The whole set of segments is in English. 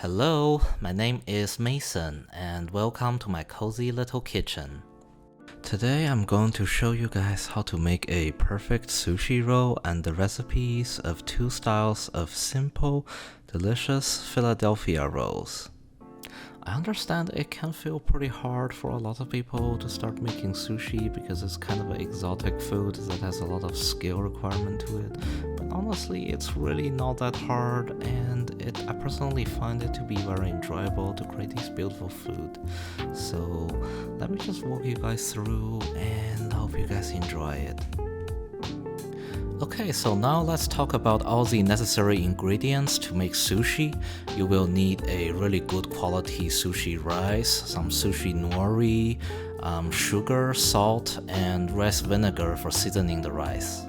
Hello, my name is Mason, and welcome to my cozy little kitchen. Today I'm going to show you guys how to make a perfect sushi roll and the recipes of two styles of simple, delicious Philadelphia rolls. I understand it can feel pretty hard for a lot of people to start making sushi because it's kind of an exotic food that has a lot of skill requirement to it. But honestly, it's really not that hard, and I personally find it to be very enjoyable to create these beautiful food. So let me just walk you guys through and hope you guys enjoy it. Okay, so now let's talk about all the necessary ingredients to make sushi. You will need a really good quality sushi rice, some sushi nori, sugar, salt, and rice vinegar for seasoning the rice.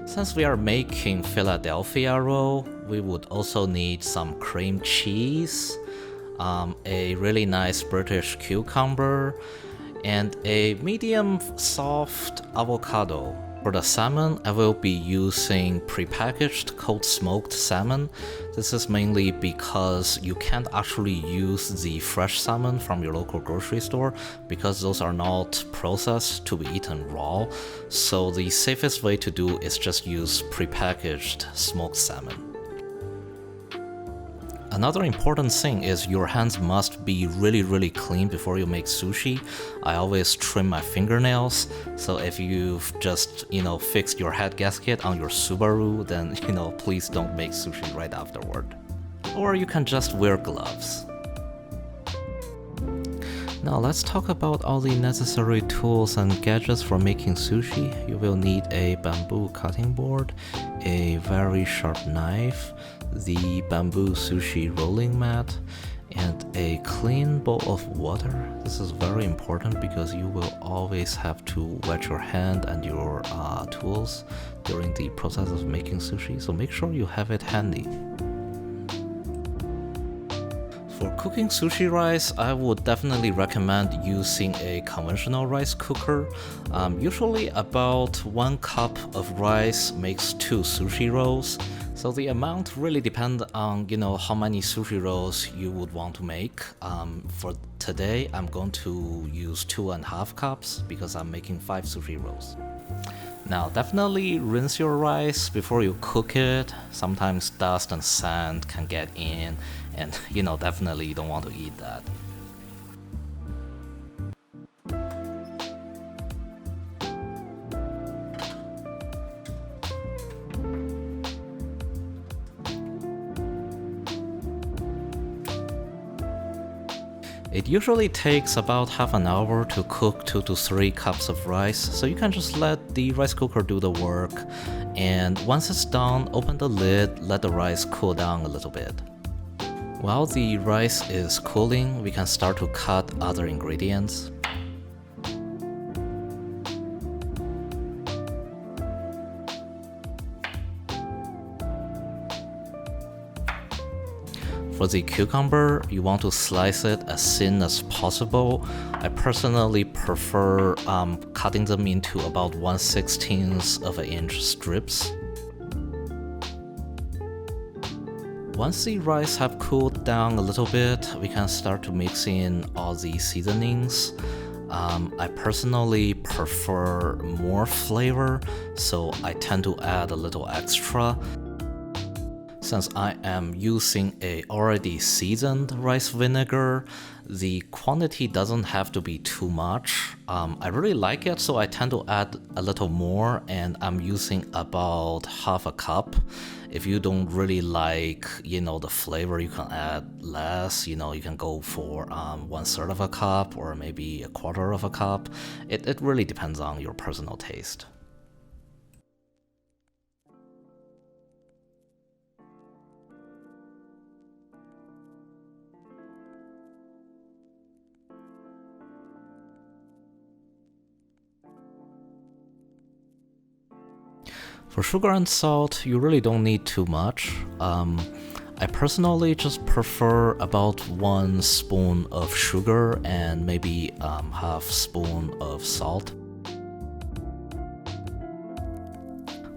Since we are making Philadelphia roll, we would also need some cream cheese, a really nice British cucumber, and a medium soft avocado. For the salmon, I will be using prepackaged cold smoked salmon. This is mainly because you can't actually use the fresh salmon from your local grocery store because those are not processed to be eaten raw. So the safest way to do is just use prepackaged smoked salmon. Another important thing is your hands must be really clean before you make sushi. I always trim my fingernails, so if you've just, fixed your head gasket on your Subaru, then, please don't make sushi right afterward. Or you can just wear gloves. Now let's talk about all the necessary tools and gadgets for making sushi. You will need a bamboo cutting board, a very sharp knife, the bamboo sushi rolling mat, and a clean bowl of water. This is very important because you will always have to wet your hand and your tools during the process of making sushi, so make sure you have it handy. For cooking sushi rice, I would definitely recommend using a conventional rice cooker. Usually about 1 cup of rice makes 2 sushi rolls. So the amount really depends on, how many sushi rolls you would want to make. For today, I'm going to use 2.5 cups because I'm making 5 sushi rolls. Now definitely rinse your rice before you cook it. Sometimes dust and sand can get in, and definitely you don't want to eat that. It usually takes about half an hour to cook 2 to 3 cups of rice, so you can just let the rice cooker do the work, and once it's done, open the lid, let the rice cool down a little bit. While the rice is cooling, we can start to cut other ingredients. For the cucumber, you want to slice it as thin as possible. I personally prefer cutting them into about 1/16 of an inch strips. Once the rice have cooled down a little bit, we can start to mix in all the seasonings. I personally prefer more flavor, so I tend to add a little extra. Since I am using a already seasoned rice vinegar, the quantity doesn't have to be too much. I really like it, so I tend to add a little more, and I'm using about half a cup. If you don't really like, the flavor, you can add less. You can go for 1/3 of a cup or maybe 1/4 of a cup. It really depends on your personal taste. For sugar and salt, you really don't need too much. I personally just prefer about 1 spoon of sugar and maybe half spoon of salt.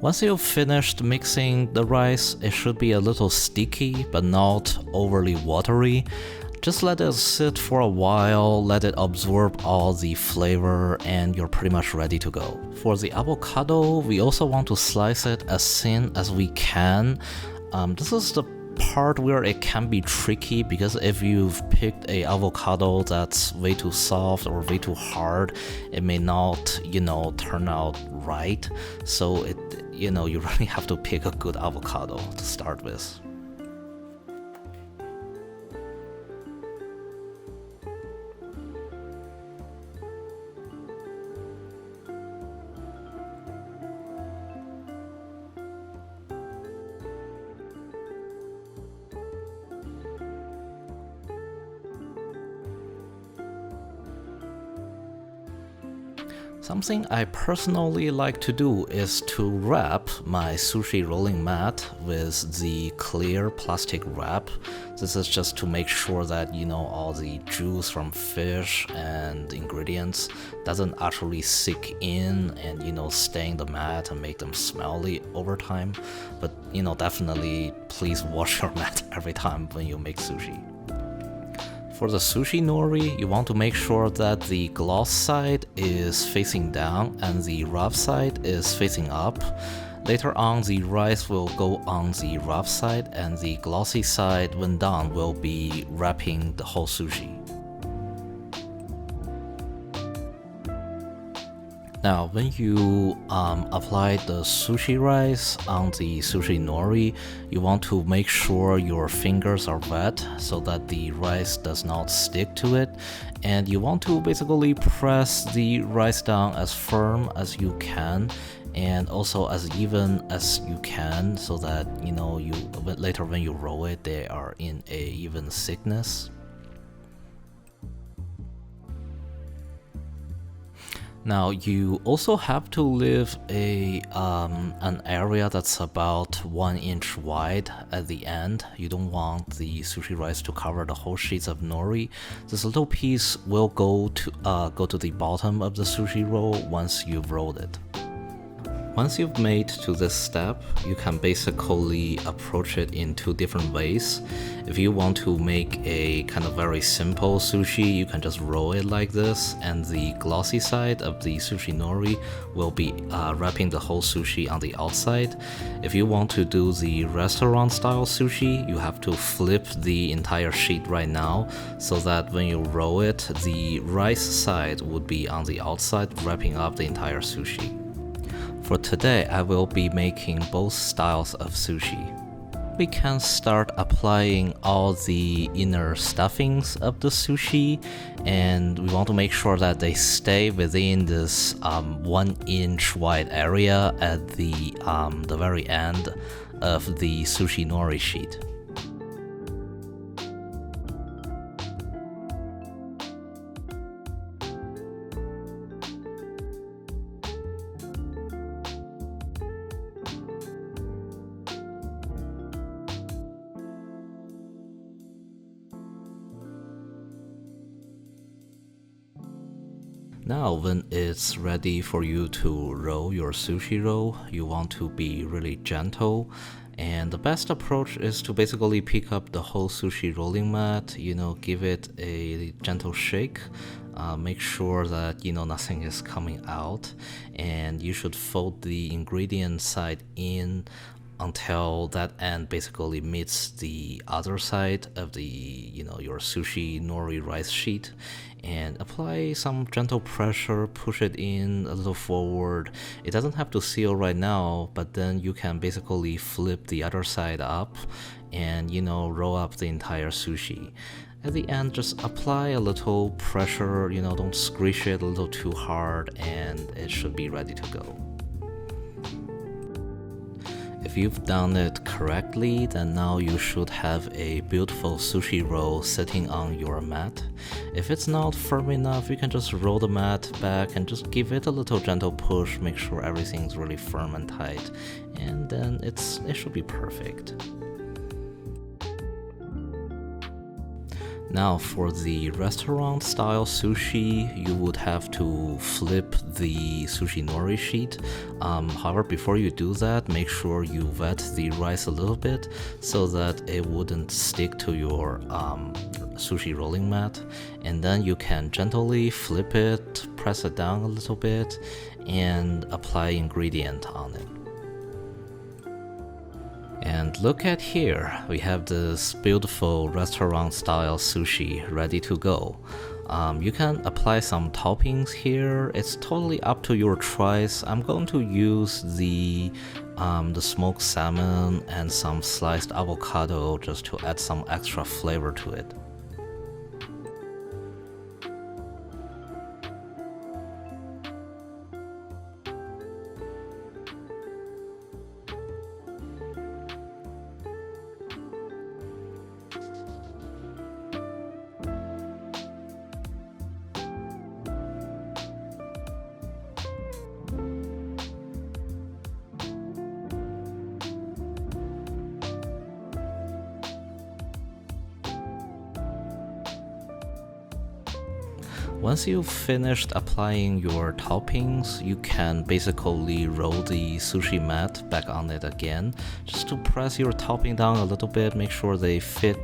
Once you've finished mixing the rice, it should be a little sticky but not overly watery. Just let it sit for a while, let it absorb all the flavor, and you're pretty much ready to go. For the avocado, we also want to slice it as thin as we can. This is the part where it can be tricky, because if you've picked a avocado that's way too soft or way too hard, it may not, turn out right. So you really have to pick a good avocado to start with. Something I personally like to do is to wrap my sushi rolling mat with the clear plastic wrap. This is just to make sure that, all the juice from fish and ingredients doesn't actually sink in and, stain the mat and make them smelly over time. But, definitely please wash your mat every time when you make sushi. For the Sushi Nori, you want to make sure that the gloss side is facing down and the rough side is facing up. Later on, the rice will go on the rough side, and the glossy side, when done, will be wrapping the whole sushi. Now, when you apply the sushi rice on the Sushi Nori, you want to make sure your fingers are wet so that the rice does not stick to it. And you want to basically press the rice down as firm as you can, and also as even as you can, so that, later when you roll it, they are in a even thickness. Now, you also have to leave an area that's about 1 inch wide at the end. You don't want the sushi rice to cover the whole sheets of nori. This little piece will go to the bottom of the sushi roll once you've rolled it. Once you've made to this step, you can basically approach it in 2 different ways. If you want to make a kind of very simple sushi, you can just roll it like this, and the glossy side of the sushi nori will be wrapping the whole sushi on the outside. If you want to do the restaurant style sushi, you have to flip the entire sheet right now, so that when you roll it, the rice side would be on the outside, wrapping up the entire sushi. For today, I will be making both styles of sushi. We can start applying all the inner stuffings of the sushi, and we want to make sure that they stay within this 1 inch wide area at the very end of the sushi nori sheet. Now, when it's ready for you to roll your sushi roll, you want to be really gentle, and the best approach is to basically pick up the whole sushi rolling mat, give it a gentle shake, make sure that nothing is coming out, and you should fold the ingredient side in until that end basically meets the other side of the your sushi nori rice sheet, and apply some gentle pressure, push it in a little forward. It doesn't have to seal right now, but then you can basically flip the other side up and roll up the entire sushi. At the end, just apply a little pressure, don't squish it a little too hard, and it should be ready to go. If you've done it correctly, then now you should have a beautiful sushi roll sitting on your mat. If it's not firm enough, you can just roll the mat back and just give it a little gentle push, make sure everything's really firm and tight, and then it should be perfect. Now for the restaurant style sushi, you would have to flip the Sushi Nori sheet. However, before you do that, make sure you wet the rice a little bit so that it wouldn't stick to your sushi rolling mat. And then you can gently flip it, press it down a little bit, and apply ingredient on it. And look at here, we have this beautiful restaurant style sushi ready to go. You can apply some toppings here. It's totally up to your choice. I'm going to use the smoked salmon and some sliced avocado just to add some extra flavor to it. Once you've finished applying your toppings, you can basically roll the sushi mat back on it again, just to press your topping down a little bit, make sure they fit,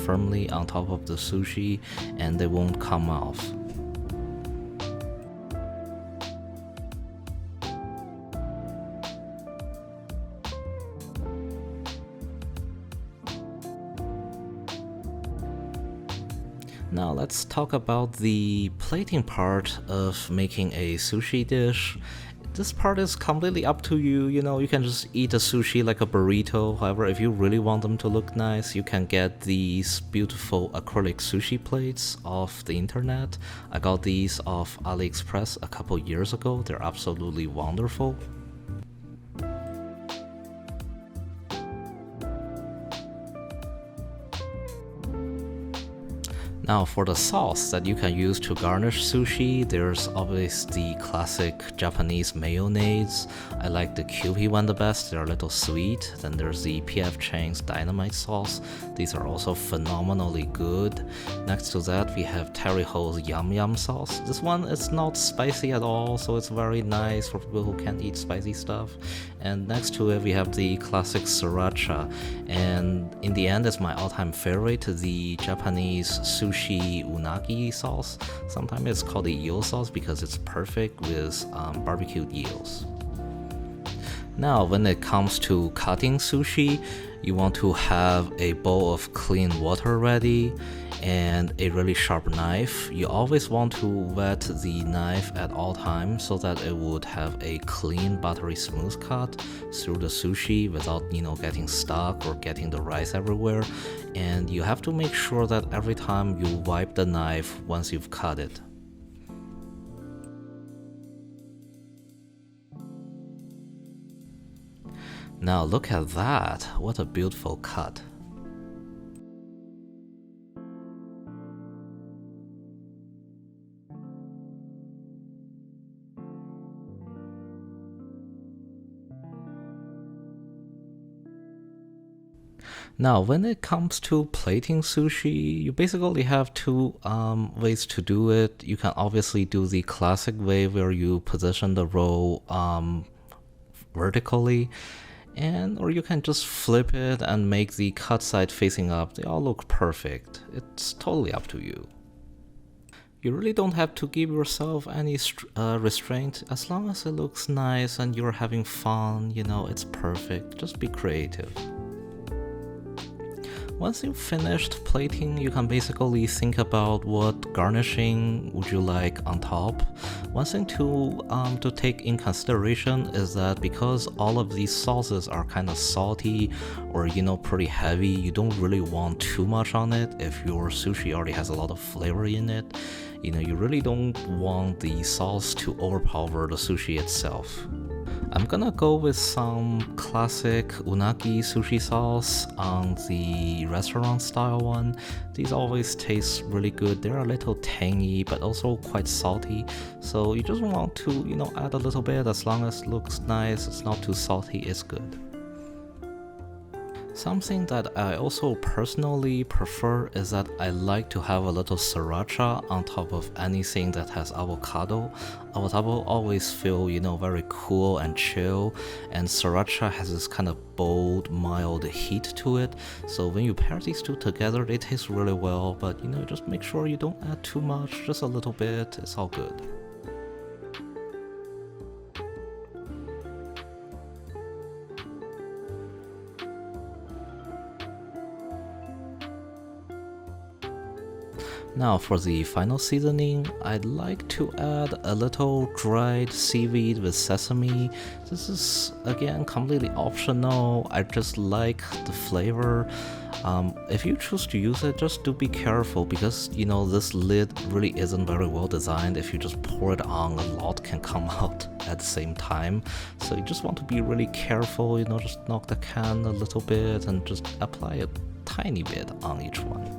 firmly on top of the sushi and they won't come off. Now let's talk about the plating part of making a sushi dish. This part is completely up to you, you can just eat a sushi like a burrito. However, if you really want them to look nice, you can get these beautiful acrylic sushi plates off the internet. I got these off AliExpress a couple years ago. They're absolutely wonderful. Now for the sauce that you can use to garnish sushi, there's always the classic Japanese mayonnaise. I like the Kewpie one the best, they're a little sweet. Then there's the PF Chang's dynamite sauce. These are also phenomenally good. Next to that we have Terry Ho's yum yum sauce. This one is not spicy at all, so it's very nice for people who can't eat spicy stuff. And next to it we have the classic sriracha. And in the end, it's my all-time favorite, the Japanese sushi unagi sauce. Sometimes it's called the eel sauce because it's perfect with barbecued eels. Now when it comes to cutting sushi, you want to have a bowl of clean water ready and a really sharp knife. You always want to wet the knife at all times so that it would have a clean, buttery, smooth cut through the sushi without, getting stuck or getting the rice everywhere. And you have to make sure that every time you wipe the knife once you've cut it. Now look at that, what a beautiful cut. Now, when it comes to plating sushi, you basically have two ways to do it. You can obviously do the classic way where you position the roll vertically, or you can just flip it and make the cut side facing up. They all look perfect. It's totally up to you. You really don't have to give yourself any restraint. As long as it looks nice and you're having fun, it's perfect. Just be creative. Once you've finished plating, you can basically think about what garnishing would you like on top. One thing to take in consideration is that because all of these sauces are kind of salty or pretty heavy, you don't really want too much on it. If your sushi already has a lot of flavor in it, you really don't want the sauce to overpower the sushi itself. I'm gonna go with some classic unagi sushi sauce on the restaurant style one. These always taste really good. They're a little tangy but also quite salty, so you just want to add a little bit. As long as it looks nice, it's not too salty, it's good. Something that I also personally prefer is that I like to have a little sriracha on top of anything that has avocado. Avocado always feel, very cool and chill, and sriracha has this kind of bold, mild heat to it. So when you pair these two together, they taste really well, but just make sure you don't add too much, just a little bit, it's all good. Now for the final seasoning, I'd like to add a little dried seaweed with sesame. This is again completely optional, I just like the flavor. If you choose to use it, just do be careful because this lid really isn't very well designed. If you just pour it on, a lot can come out at the same time. So you just want to be really careful, just knock the can a little bit and just apply a tiny bit on each one.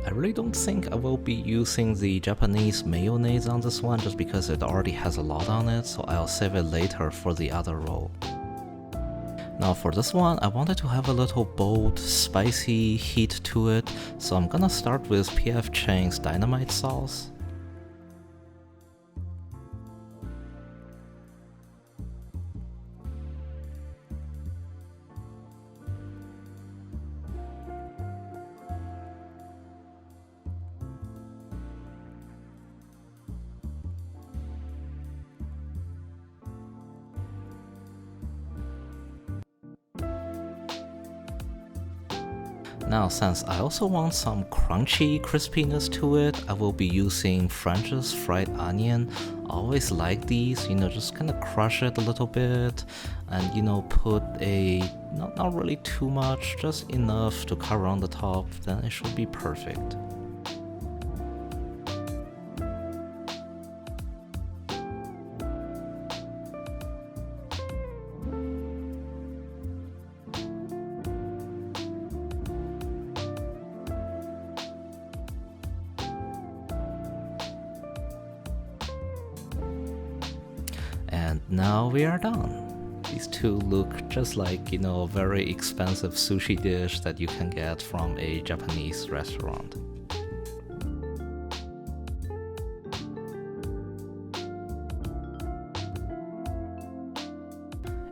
I really don't think I will be using the Japanese mayonnaise on this one just because it already has a lot on it, so I'll save it later for the other roll. Now for this one, I wanted to have a little bold, spicy heat to it, so I'm gonna start with P.F. Chang's dynamite sauce. Now since I also want some crunchy crispiness to it, I will be using French's fried onion. I always like these, just kind of crush it a little bit and put a, not really too much, just enough to cover on the top, then it should be perfect. And now we are done. These two look just like, a very expensive sushi dish that you can get from a Japanese restaurant.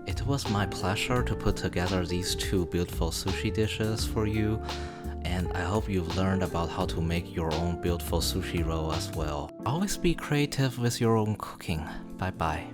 It was my pleasure to put together these two beautiful sushi dishes for you, and I hope you've learned about how to make your own beautiful sushi roll as well. Always be creative with your own cooking. Bye bye.